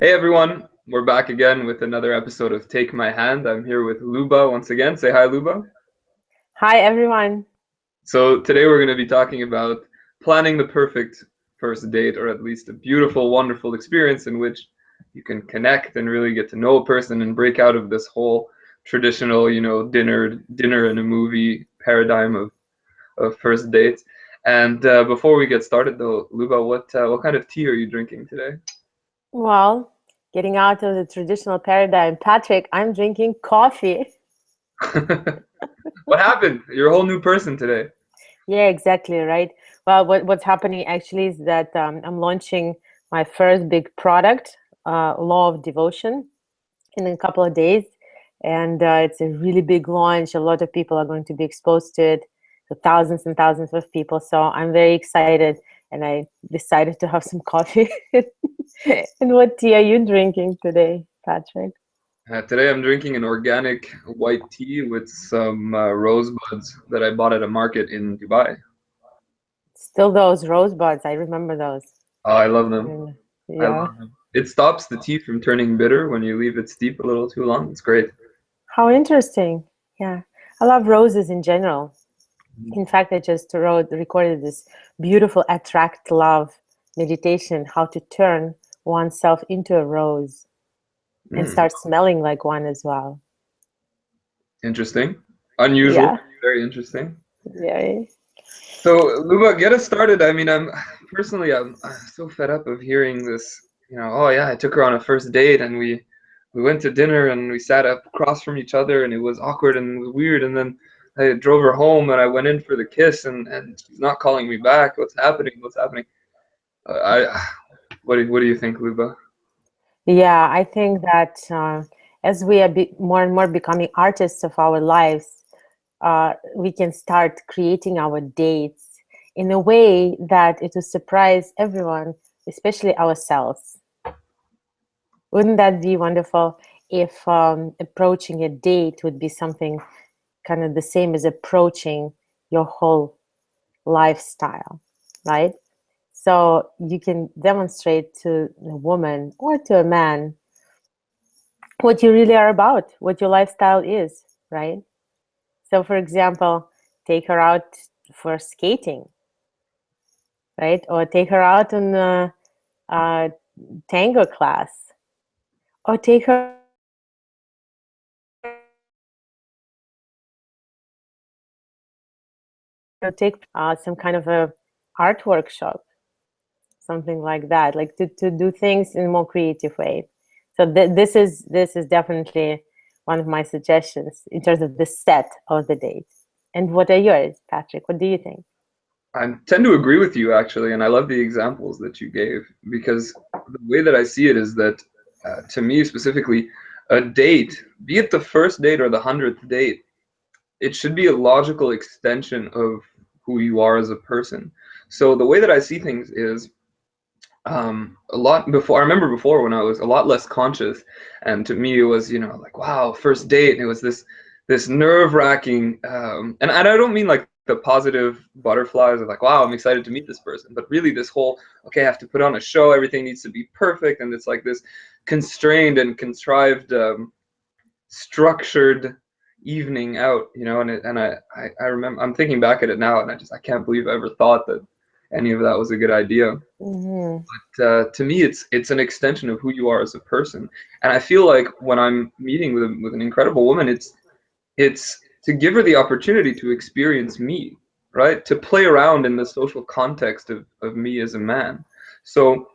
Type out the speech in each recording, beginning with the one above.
Hey everyone, we're back again with another episode of Take My Hand. I'm here with Luba once again. Say hi, Luba. Hi, everyone. So today we're going to be talking about planning the perfect first date, or at least a beautiful, wonderful experience in which you can connect and really get to know a person and break out of this whole traditional, dinner and a movie paradigm of first dates. And before we get started, though, Luba, what kind of tea are you drinking today? Well, getting out of the traditional paradigm, Patrick, I'm drinking coffee. What happened? You're a whole new person today. Yeah, exactly, right. Well, what's happening actually is that I'm launching my first big product, Law of Devotion, in a couple of days. And it's a really big launch. A lot of people are going to be exposed to it, so thousands and thousands of people. So I'm very excited, and I decided to have some coffee. And what tea are you drinking today, Patrick? Today I'm drinking an organic white tea with some rosebuds that I bought at a market in Dubai. Still those rosebuds. I remember those. Oh, I love them. Mm, I yeah. love them. It stops the tea from turning bitter when you leave it steep a little too long. It's great. How interesting. Yeah. I love roses in general. In fact, I just recorded this beautiful attract love meditation, how to turn oneself into a rose and Mm, start smelling like one as well. interesting. Unusual. Yeah. Very interesting. Yeah. So, Luba, get us started. I mean, I'm so fed up of hearing this, oh yeah, I took her on a first date and we went to dinner and we sat up across from each other and it was awkward and it was weird and then I drove her home and I went in for the kiss and she's not calling me back. What's happening? What's happening? I what do you think, Luba? Yeah, I think that as we are more and more becoming artists of our lives, we can start creating our dates in a way that it will surprise everyone, especially ourselves. Wouldn't that be wonderful if approaching a date would be something kind of the same as approaching your whole lifestyle, right? So you can demonstrate to a woman or to a man what you really are about, what your lifestyle is, right? So, for example, take her out for skating, right? Or take her out on a tango class, or take her take some kind of a art workshop, something like that, like to do things in a more creative way. So this is definitely one of my suggestions in terms of the set of the date. And what are yours, Patrick? What do you think? I tend to agree with you actually, and I love the examples that you gave because the way that I see it is that, to me specifically, a date, be it the first date or the 100th date, it should be a logical extension of who you are as a person. So the way that I see things is a lot before. I remember before when I was a lot less conscious, and to me it was like wow, first date, and it was this nerve-wracking, and I don't mean like the positive butterflies of like wow, I'm excited to meet this person, but really this whole okay, I have to put on a show, everything needs to be perfect, and it's like this constrained and contrived, structured evening out, and I remember I'm thinking back at it now, and I can't believe I ever thought that any of that was a good idea. Mm-hmm. To me, it's an extension of who you are as a person, and I feel like when I'm meeting with an incredible woman, it's to give her the opportunity to experience me, right? To play around in the social context of me as a man. So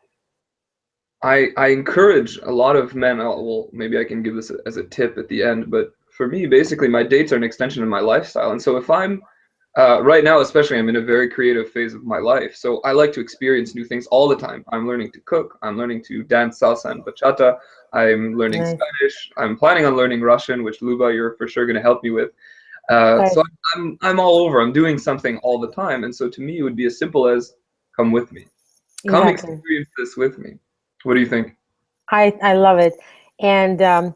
I encourage a lot of men. Well, maybe I can give this as a tip at the end, but for me, basically, my dates are an extension of my lifestyle. And so if I'm right now, especially, I'm in a very creative phase of my life. So I like to experience new things all the time. I'm learning to cook. I'm learning to dance salsa and bachata. I'm learning Nice. Spanish. I'm planning on learning Russian, which Luba, you're for sure going to help me with. Right. So I'm all over. I'm doing something all the time. And so to me, it would be as simple as come with me. Come Exactly. experience this with me. What do you think? I love it. And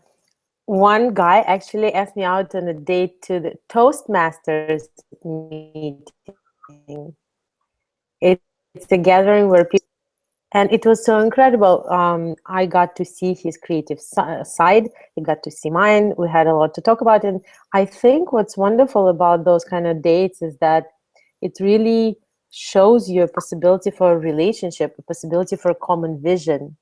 one guy actually asked me out on a date to the Toastmasters meeting. It's a gathering where people And it was so incredible. I got to see his creative side. He got to see mine. We had a lot to talk about. And I think what's wonderful about those kind of dates is that it really shows you a possibility for a relationship, a possibility for a common vision,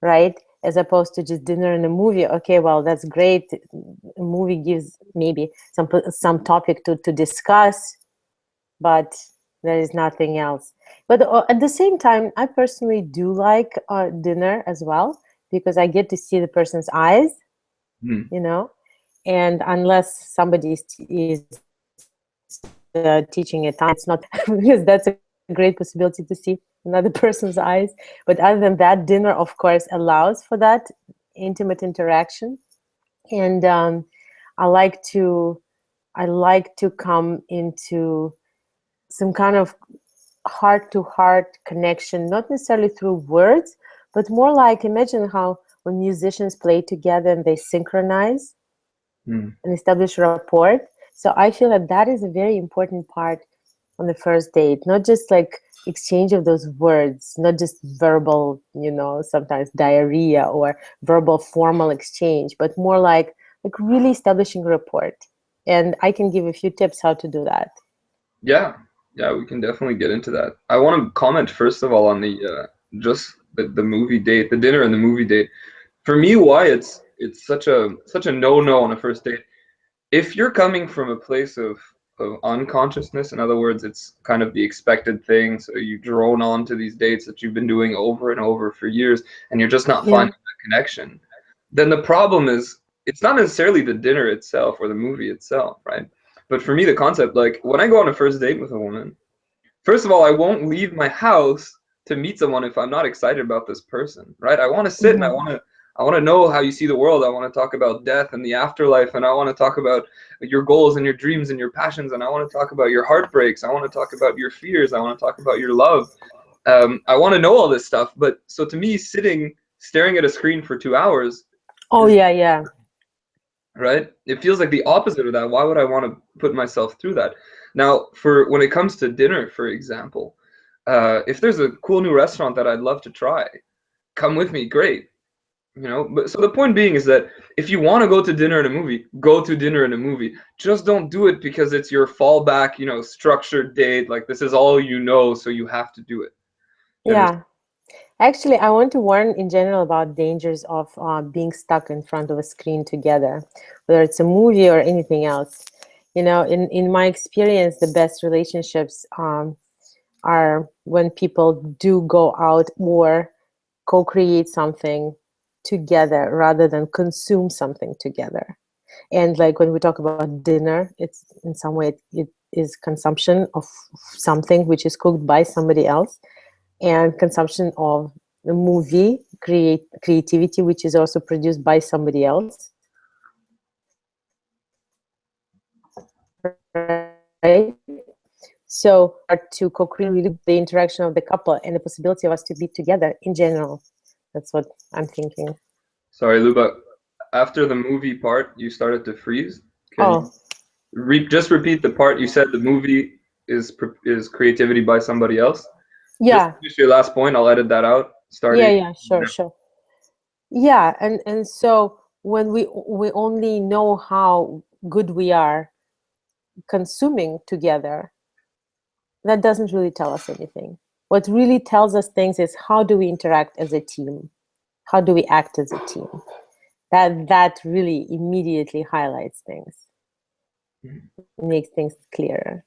right? As opposed to just dinner and a movie. Okay, well, that's great. A movie gives maybe some topic to discuss, but there is nothing else. But at the same time, I personally do like dinner as well, because I get to see the person's eyes, Hmm. you know, and unless somebody is teaching a tantric, it's not because that's a great possibility to see another person's eyes. But other than that, dinner, of course, allows for that intimate interaction. And I like to come into some kind of heart to heart connection, not necessarily through words, but more like, imagine how when musicians play together and they synchronize Hmm. and establish rapport. So I feel that that is a very important part on the first date, not just like exchange of those words, not just verbal, sometimes diarrhea or verbal formal exchange, but more like really establishing rapport. And I can give a few tips how to do that. Yeah, yeah, we can definitely get into that. I want to comment first of all on the just the movie date, the dinner and the movie date. For me, why it's such a no-no on a first date. If you're coming from a place of unconsciousness, in other words, it's kind of the expected thing, so you drone on to these dates that you've been doing over and over for years, and you're just not Yeah. finding that connection, then the problem is it's not necessarily the dinner itself or the movie itself, right? But for me, the concept, like when I go on a first date with a woman, first of all, I won't leave my house to meet someone if I'm not excited about this person, right? I want to sit and Mhm. I want to know how you see the world. I want to talk about death and the afterlife, and I want to talk about your goals and your dreams and your passions, and I want to talk about your heartbreaks. I want to talk about your fears. I want to talk about your love. I want to know all this stuff. But so to me, sitting staring at a screen for 2 hours Oh, is yeah, yeah. right? It feels like the opposite of that. Why would I want to put myself through that? Now, for when it comes to dinner, for example, if there's a cool new restaurant that I'd love to try, come with me, great. But so the point being is that if you want to go to dinner and a movie, go to dinner and a movie. Just don't do it because it's your fallback, structured date. Like this is all you know, so you have to do it. You understand? Yeah. Actually, I want to warn in general about dangers of being stuck in front of a screen together, whether it's a movie or anything else. In my experience, the best relationships are when people do go out or co-create something together rather than consume something together. And like when we talk about dinner, it's in some way it is consumption of something which is cooked by somebody else, and consumption of the movie creativity which is also produced by somebody else, right? So to co-create really the interaction of the couple and the possibility of us to be together in general. That's what I'm thinking. Sorry, Luba. After the movie part, you started to freeze. Can you Oh, just repeat the part you said the movie is creativity by somebody else? Just yeah, finish your last point. I'll edit that out. yeah, Starting. yeah, sure, sure. Yeah, and so when we only know how good we are consuming together, that doesn't really tell us anything. What really tells us things is how do we interact as a team? How do we act as a team? That really immediately highlights things, makes things clearer.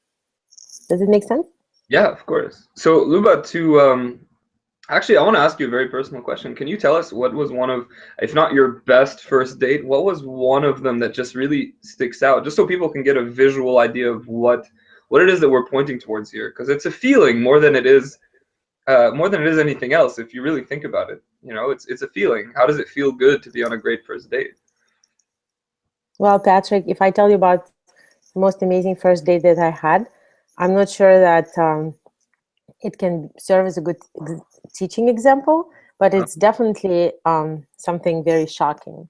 Does it make sense? Yeah, of course. So Luba, to actually, I want to ask you a very personal question. Can you tell us what was one of, if not your best first date, what was one of them that just really sticks out, just so people can get a visual idea of what it is that we're pointing towards here? Because it's a feeling more than it is anything else. If you really think about it, it's a feeling. How does it feel good to be on a great first date? Well, Patrick, if I tell you about the most amazing first date that I had, I'm not sure that it can serve as a good teaching example, but Uh, it's definitely something very shocking.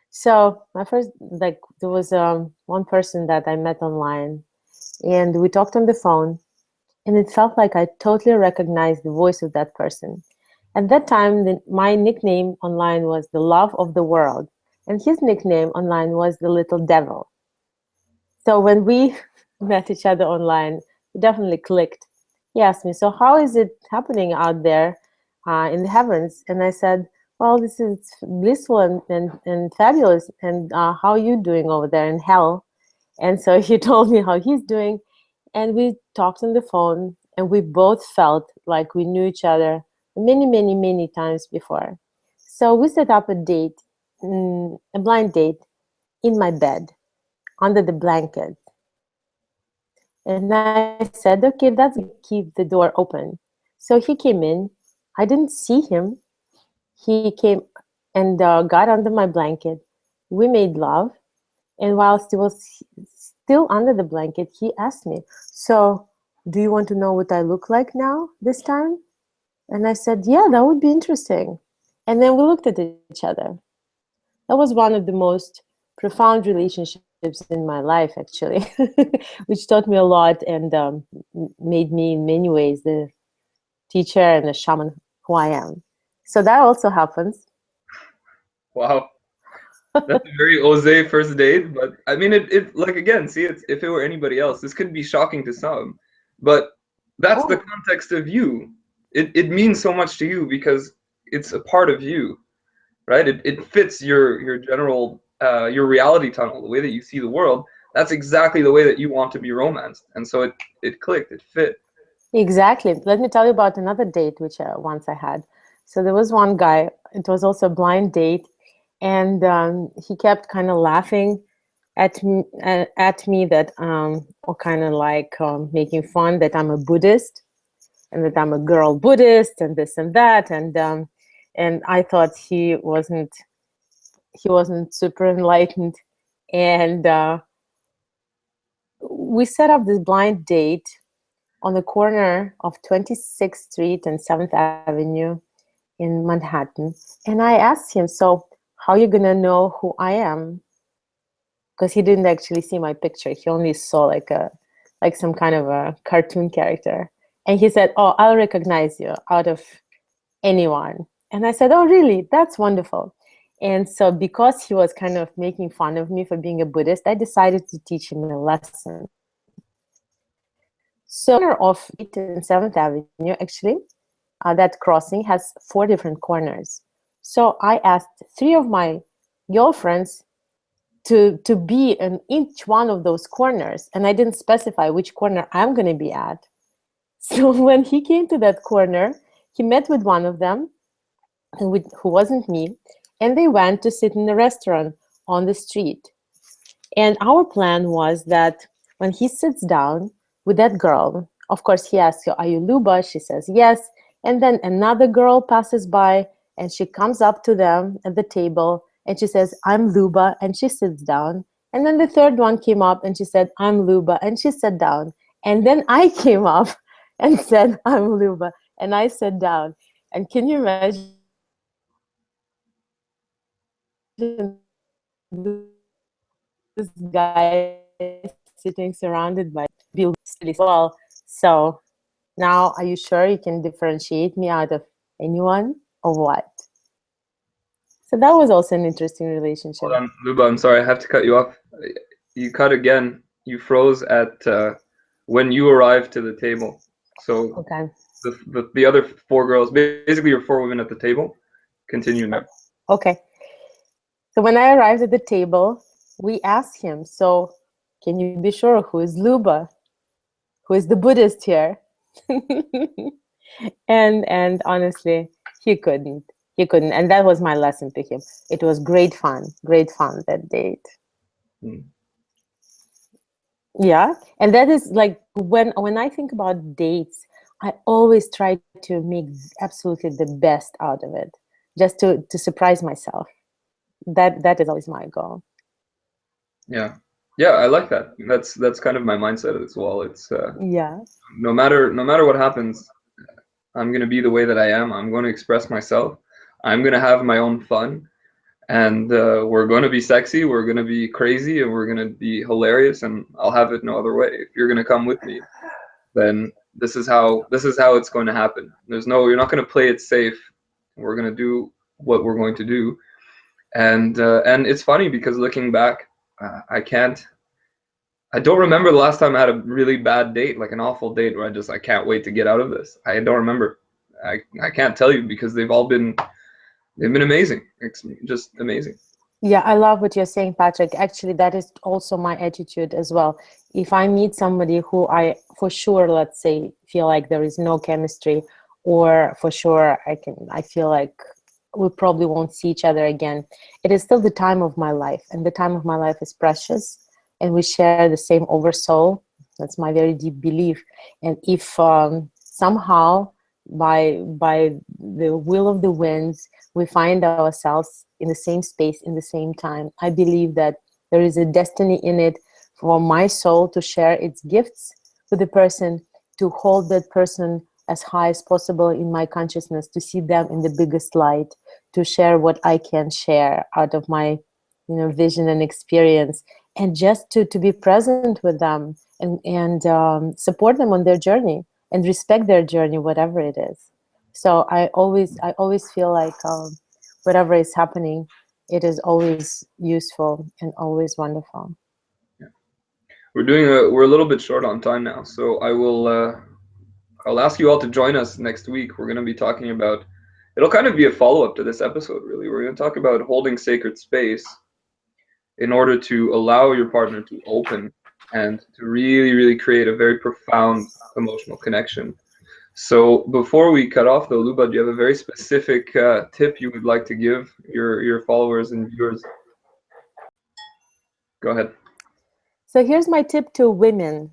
So my first, like, there was one person that I met online, and we talked on the phone, and it felt like I totally recognized the voice of that person. At that time, my nickname online was the love of the world, and his nickname online was the little devil. So when we met each other online, we definitely clicked. He asked me, "So how is it happening out there in the heavens?" And I said, "Well, this is blissful and fabulous. And how are you doing over there in hell?" And so he told me how he's doing, and we talked on the phone, and we both felt like we knew each other many, many, many times before. So we set up a date, a blind date, in my bed, under the blanket. And I said, okay, that's good. Keep the door open. So he came in. I didn't see him. He came and got under my blanket. We made love. And whilst he was still under the blanket, he asked me, "So, do you want to know what I look like now, this time?" And I said, "Yeah, that would be interesting." And then we looked at each other. That was one of the most profound relationships in my life, actually, which taught me a lot and made me, in many ways, the teacher and the shaman who I am. So that also happens. Wow. That's a very Jose first date, but I mean, it like again, see, it's, if it were anybody else, this could be shocking to some, but that's the Oh, context of you. It means so much to you because it's a part of you, right? It fits your general your reality tunnel, the way that you see the world. That's exactly the way that you want to be romanced, and so it clicked, it fit. exactly. Let me tell you about another date which once I had. So there was one guy. It was also a blind date, and he kept kind of laughing at me that or kind of like making fun that I'm a Buddhist and that I'm a girl Buddhist and this and that, and I thought he wasn't super enlightened, and we set up this blind date on the corner of 26th Street and 7th Avenue in Manhattan. And I asked him, "So, how are you going to know who I am?" Because he didn't actually see my picture. He only saw like some kind of a cartoon character. And he said, "Oh, I'll recognize you out of anyone." And I said, "Oh, really? That's wonderful." And so because he was kind of making fun of me for being a Buddhist, I decided to teach him a lesson. So of 8th and 7th Avenue, actually, that crossing has 4 different corners. So I asked 3 of my girlfriends to be in each one of those corners, and I didn't specify which corner I'm going to be at. So when he came to that corner, he met with one of them, who wasn't me, and they went to sit in a restaurant on the street. And our plan was that when he sits down with that girl, of course, he asks her, "Are you Luba?" She says yes. And then another girl passes by and she comes up to them at the table and she says, "I'm Luba," and she sits down. And then the third one came up and she said, "I'm Luba," and she sat down. And then I came up and said, "I'm Luba," and I sat down. And can you imagine this guy sitting surrounded by people still still smiling well. So now, are you sure you can differentiate me out of anyone or what? So that was also an interesting Hold relationship. on, Luba, I'm sorry, I have to cut you off. You cut again. You froze at when you arrived to the table. So Okay. the other 4 girls, basically your 4 women at the table, continue now. Okay. So when I arrived at the table, we asked him, "So can you be sure who is Luba? Who is the Buddhist here?" And honestly, he couldn't. He couldn't. And that was my lesson to him. It was great fun that date. Hmm. Yeah, and that is like when I think about dates, I always try to make absolutely the best out of it, just to surprise myself. That is always my goal. Yeah, yeah, I like that. That's kind of my mindset as well. It's Yeah, no matter what happens, I'm gonna be the way that I am. I'm going to express myself. I'm gonna have my own fun, and we're going to be sexy. We're going to be crazy, and we're going to be hilarious. And I'll have it no other way. If you're going to come with me, then this is how it's going to happen. You're not going to play it safe. We're going to do what we're going to do. And it's funny because looking back, I don't remember the last time I had a really bad date, like an awful date where I can't wait to get out of this. I don't remember. I can't tell you because they've been amazing. It's just amazing. Yeah, I love what you're saying, Patrick. Actually, that is also my attitude as well. If I meet somebody who I, for sure, let's say, feel like there is no chemistry, or for sure I feel like we probably won't see each other again, it is still the time of my life, and the time of my life is precious, and we share the same oversoul. That's my very deep belief. And if somehow by the will of the winds we find ourselves in the same space in the same time, I believe that there is a destiny in it for my soul to share its gifts with the person, to hold that person as high as possible in my consciousness, to see them in the biggest light, to share what I can share out of my, vision and experience, and just to be present with them, and support them on their journey and respect their journey, whatever it is. So I always feel like whatever is happening, it is always useful and always wonderful. Yeah. We're a little bit short on time now, so I'll ask you all to join us next week. We're going to be talking about, it'll kind of be a follow-up to this episode, really. We're going to talk about holding sacred space in order to allow your partner to open and to really, really create a very profound emotional connection. So before we cut off, though, Luba, do you have a very specific tip you would like to give your followers and viewers? Go ahead. So here's my tip to women.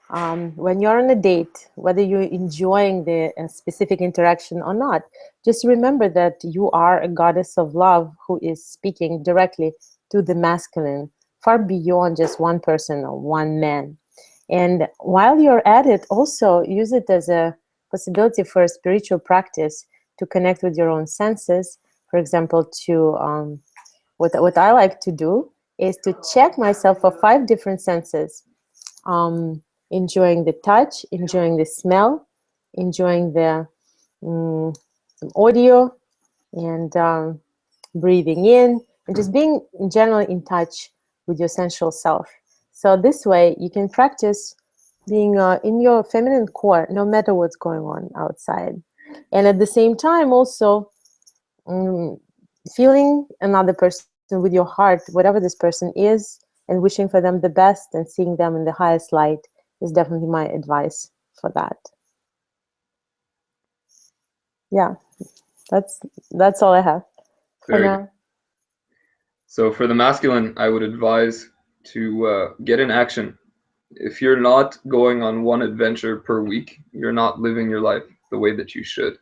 When you're on a date, whether you're enjoying the specific interaction or not, just remember that you are a goddess of love who is speaking directly to the masculine, far beyond just one person or one man. And while you're at it, also use it as a possibility for a spiritual practice to connect with your own senses. For example, what I like to do is to check myself for 5 different senses. Enjoying the touch, enjoying the smell, enjoying the some audio, and breathing in, and just being generally in touch with your sensual self. So this way you can practice being in your feminine core no matter what's going on outside. And at the same time also um, feeling another person with your heart, whatever this person is, and wishing for them the best and seeing them in the highest light is definitely my advice for that. Yeah, that's that's all I have for Very good. now. So for the masculine, I would advise to get in action. If you're not going on one adventure per week, you're not living your life the way that you should.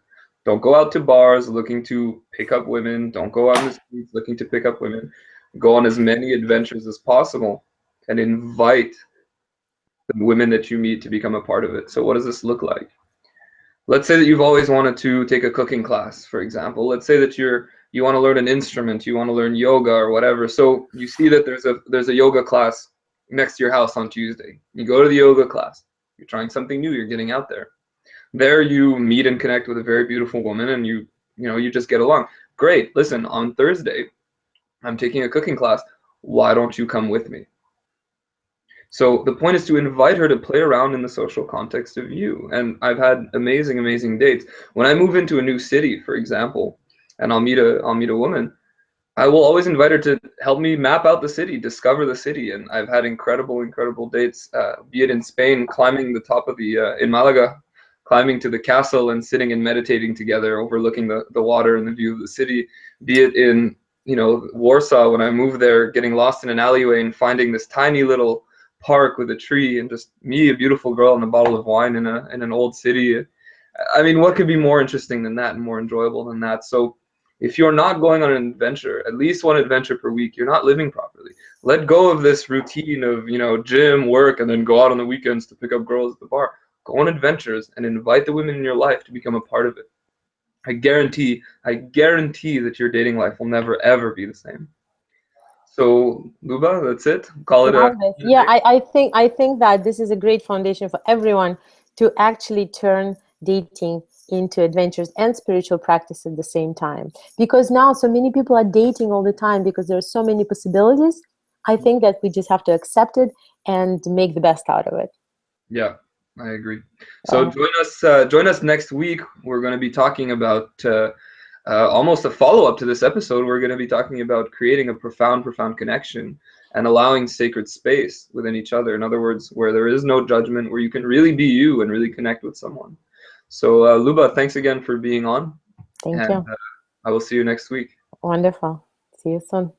Don't go out to bars looking to pick up women. Don't go out in the streets looking to pick up women. Go on as many adventures as possible and invite the women that you meet to become a part of it. So what does this look like? Let's say that you've always wanted to take a cooking class, for example. Let's say that you want to learn an instrument, you want to learn yoga or whatever. So you see that there's a yoga class next to your house on Tuesday. You go to the yoga class. You're trying something new, you're getting out there. There you meet and connect with a very beautiful woman, and you just get along. Great. Listen, on Thursday, I'm taking a cooking class. Why don't you come with me? So the point is to invite her to play around in the social context of you. And I've had amazing, amazing dates. When I move into a new city, for example, and I'll meet a woman, I will always invite her to help me map out the city, discover the city. And I've had incredible, incredible dates, be it in Spain, climbing the top of in Malaga, climbing to the castle and sitting and meditating together, overlooking the water and the view of the city, be it in, Warsaw, when I moved there, getting lost in an alleyway and finding this tiny little park with a tree and just me, a beautiful girl, and a bottle of wine in an old city. I mean, what could be more interesting than that and more enjoyable than that? So if you're not going on an adventure, at least one adventure per week, you're not living properly. Let go of this routine of, gym, work, and then go out on the weekends to pick up girls at the bar. Go on adventures and invite the women in your life to become a part of it. I guarantee that your dating life will never ever be the same. So, Luba, that's it. Call it a Love it. Yeah, day. I think that this is a great foundation for everyone to actually turn dating into adventures and spiritual practice at the same time. Because now so many people are dating all the time because there are so many possibilities. I think that we just have to accept it and make the best out of it. Yeah, I agree. So Yeah. join us next week. We're going to be talking about almost a follow-up to this episode. We're going to be talking about creating a profound connection and allowing sacred space within each other. In other words, where there is no judgment, where you can really be you and really connect with someone. So Luba, thanks again for being on, Thank and you. I will see you next week. Wonderful. See you soon.